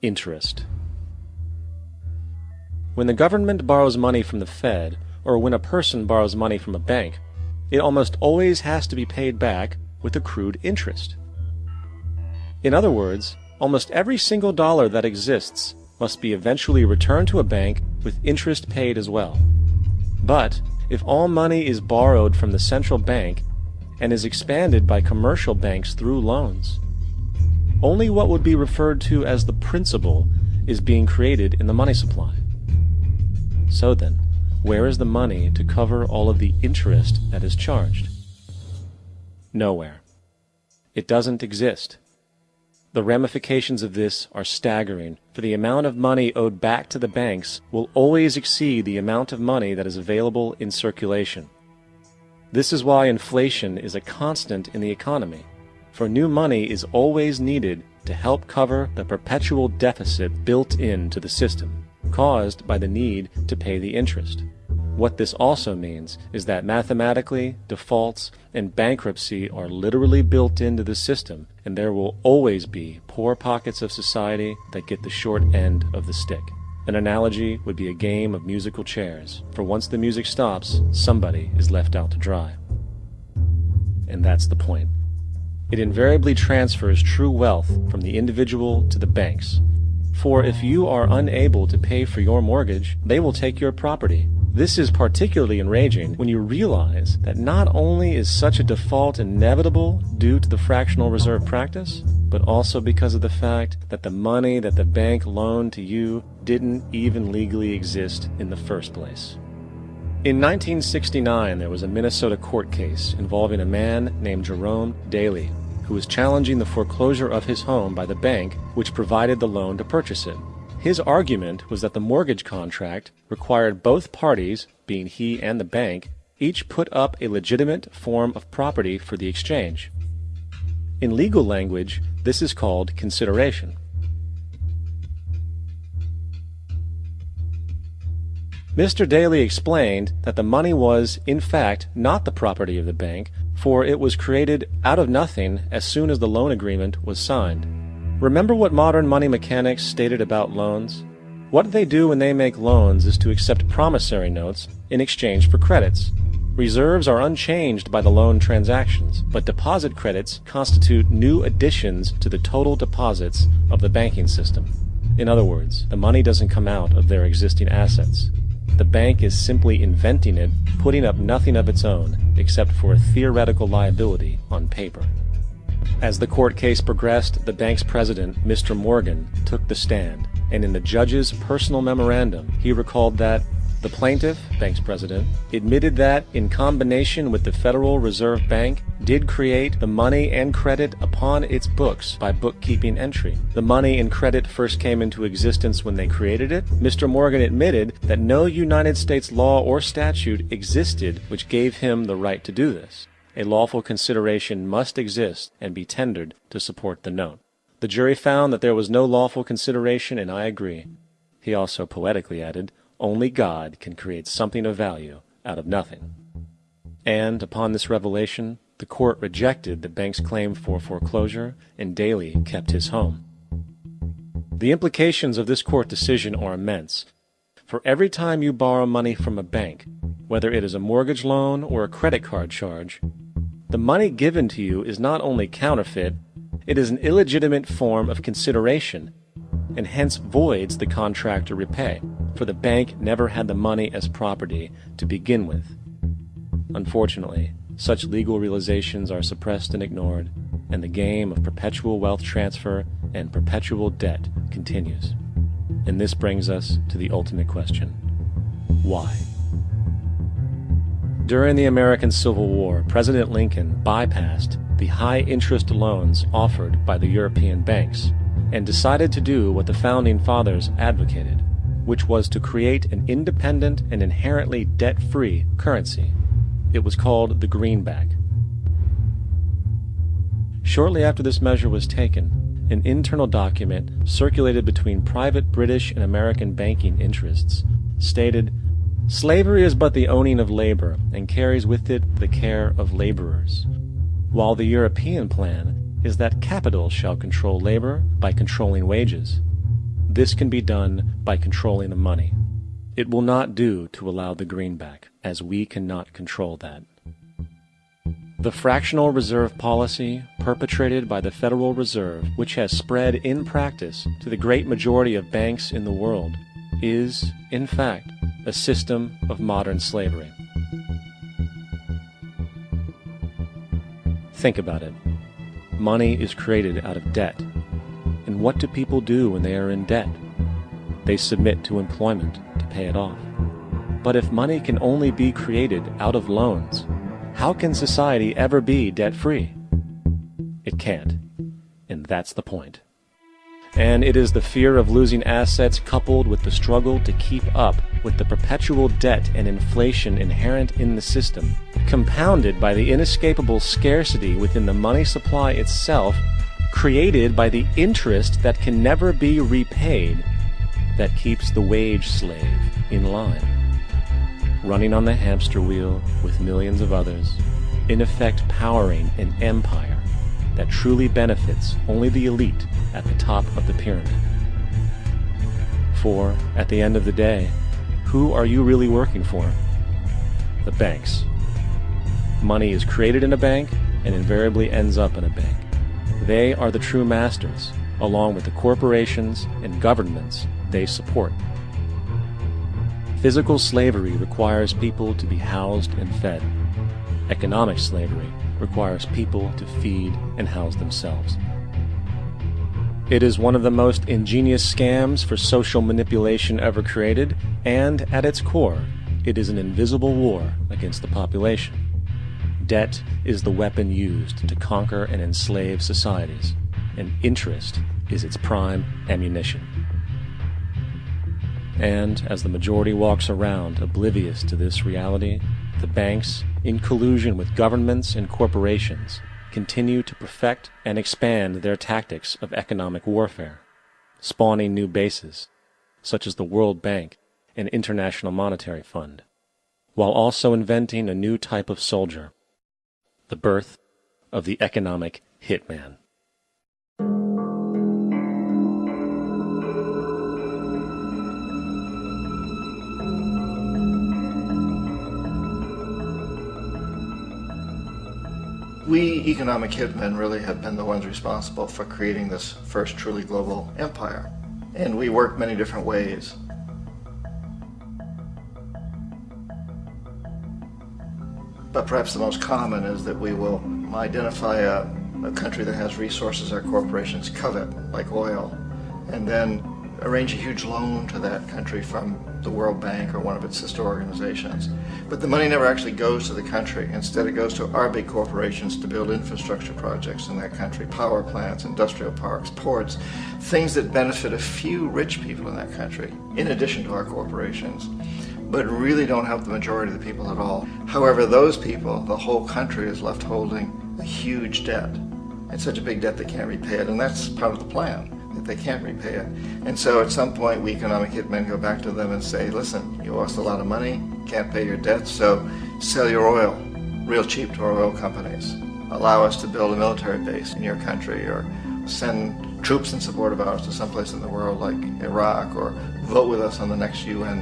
Interest. When the government borrows money from the Fed, or when a person borrows money from a bank, it almost always has to be paid back with accrued interest. In other words, almost every single dollar that exists must be eventually returned to a bank with interest paid as well. But if all money is borrowed from the central bank and is expanded by commercial banks through loans, only what would be referred to as the principal is being created in the money supply. So then, where is the money to cover all of the interest that is charged? Nowhere. It doesn't exist. The ramifications of this are staggering, for the amount of money owed back to the banks will always exceed the amount of money that is available in circulation. This is why inflation is a constant in the economy, for new money is always needed to help cover the perpetual deficit built into the system, caused by the need to pay the interest. What this also means is that mathematically, defaults and bankruptcy are literally built into the system, and there will always be poor pockets of society that get the short end of the stick. An analogy would be a game of musical chairs, for once the music stops, somebody is left out to dry. And that's the point. It invariably transfers true wealth from the individual to the banks. For if you are unable to pay for your mortgage, they will take your property. This is particularly enraging when you realize that not only is such a default inevitable due to the fractional reserve practice, but also because of the fact that the money that the bank loaned to you didn't even legally exist in the first place. In 1969, there was a Minnesota court case involving a man named Jerome Daly, who was challenging the foreclosure of his home by the bank which provided the loan to purchase it. His argument was that the mortgage contract required both parties, being he and the bank, each put up a legitimate form of property for the exchange. In legal language, this is called consideration. Mr. Daly explained that the money was, in fact, not the property of the bank, for it was created out of nothing as soon as the loan agreement was signed. Remember what modern money mechanics stated about loans? What they do when they make loans is to accept promissory notes in exchange for credits. Reserves are unchanged by the loan transactions, but deposit credits constitute new additions to the total deposits of the banking system. In other words, the money doesn't come out of their existing assets. The bank is simply inventing it, putting up nothing of its own, except for a theoretical liability on paper. As the court case progressed, the bank's president, Mr. Morgan, took the stand, and in the judge's personal memorandum, he recalled that the plaintiff, bank's president, admitted that, in combination with the Federal Reserve Bank, did create the money and credit upon its books by bookkeeping entry. The money and credit first came into existence when they created it. Mr. Morgan admitted that no United States law or statute existed which gave him the right to do this. A lawful consideration must exist and be tendered to support the note. The jury found that there was no lawful consideration, and I agree. He also poetically added, only God can create something of value out of nothing. And upon this revelation, the court rejected the bank's claim for foreclosure, and Daly kept his home. The implications of this court decision are immense. For every time you borrow money from a bank, whether it is a mortgage loan or a credit card charge, the money given to you is not only counterfeit, it is an illegitimate form of consideration, and hence voids the contract to repay, for the bank never had the money as property to begin with. Unfortunately, such legal realizations are suppressed and ignored, and the game of perpetual wealth transfer and perpetual debt continues. And this brings us to the ultimate question: why? During the American Civil War, President Lincoln bypassed the high-interest loans offered by the European banks and decided to do what the Founding Fathers advocated, which was to create an independent and inherently debt-free currency. It was called the greenback. Shortly after this measure was taken, an internal document circulated between private British and American banking interests stated, "Slavery is but the owning of labor, and carries with it the care of laborers, while the European plan is that capital shall control labor by controlling wages. This can be done by controlling the money. It will not do to allow the greenback, as we cannot control that. The fractional reserve policy perpetrated by the Federal Reserve, which has spread in practice to the great majority of banks in the world, is, in fact, a system of modern slavery. Think about it. Money is created out of debt. And what do people do when they are in debt? They submit to employment to pay it off. But if money can only be created out of loans, how can society ever be debt-free? It can't. And that's the point. And it is the fear of losing assets coupled with the struggle to keep up with the perpetual debt and inflation inherent in the system, compounded by the inescapable scarcity within the money supply itself, created by the interest that can never be repaid, that keeps the wage slave in line, running on the hamster wheel with millions of others, in effect powering an empire that truly benefits only the elite at the top of the pyramid. For, at the end of the day, who are you really working for? The banks. Money is created in a bank and invariably ends up in a bank. They are the true masters, along with the corporations and governments they support. Physical slavery requires people to be housed and fed. Economic slavery requires people to feed and house themselves. It is one of the most ingenious scams for social manipulation ever created, and at its core, it is an invisible war against the population. Debt is the weapon used to conquer and enslave societies, and interest is its prime ammunition. And as the majority walks around oblivious to this reality, the banks, in collusion with governments and corporations, continue to perfect and expand their tactics of economic warfare, spawning new bases, such as the World Bank and International Monetary Fund, while also inventing a new type of soldier, the birth of the economic hitman. We economic hitmen really have been the ones responsible for creating this first truly global empire. And we work many different ways. But perhaps the most common is that we will identify a country that has resources our corporations covet, like oil, and then arrange a huge loan to that country from the World Bank or one of its sister organizations. But the money never actually goes to the country. Instead, it goes to our big corporations to build infrastructure projects in that country, power plants, industrial parks, ports, things that benefit a few rich people in that country, in addition to our corporations, but really don't help the majority of the people at all. However, those people, the whole country is left holding a huge debt. It's such a big debt they can't repay it, and that's part of the plan, that they can't repay it. And so at some point, we economic hitmen go back to them and say, listen, you owe us a lot of money, can't pay your debts, so sell your oil real cheap to our oil companies. Allow us to build a military base in your country, or send troops in support of ours to someplace in the world like Iraq, or vote with us on the next UN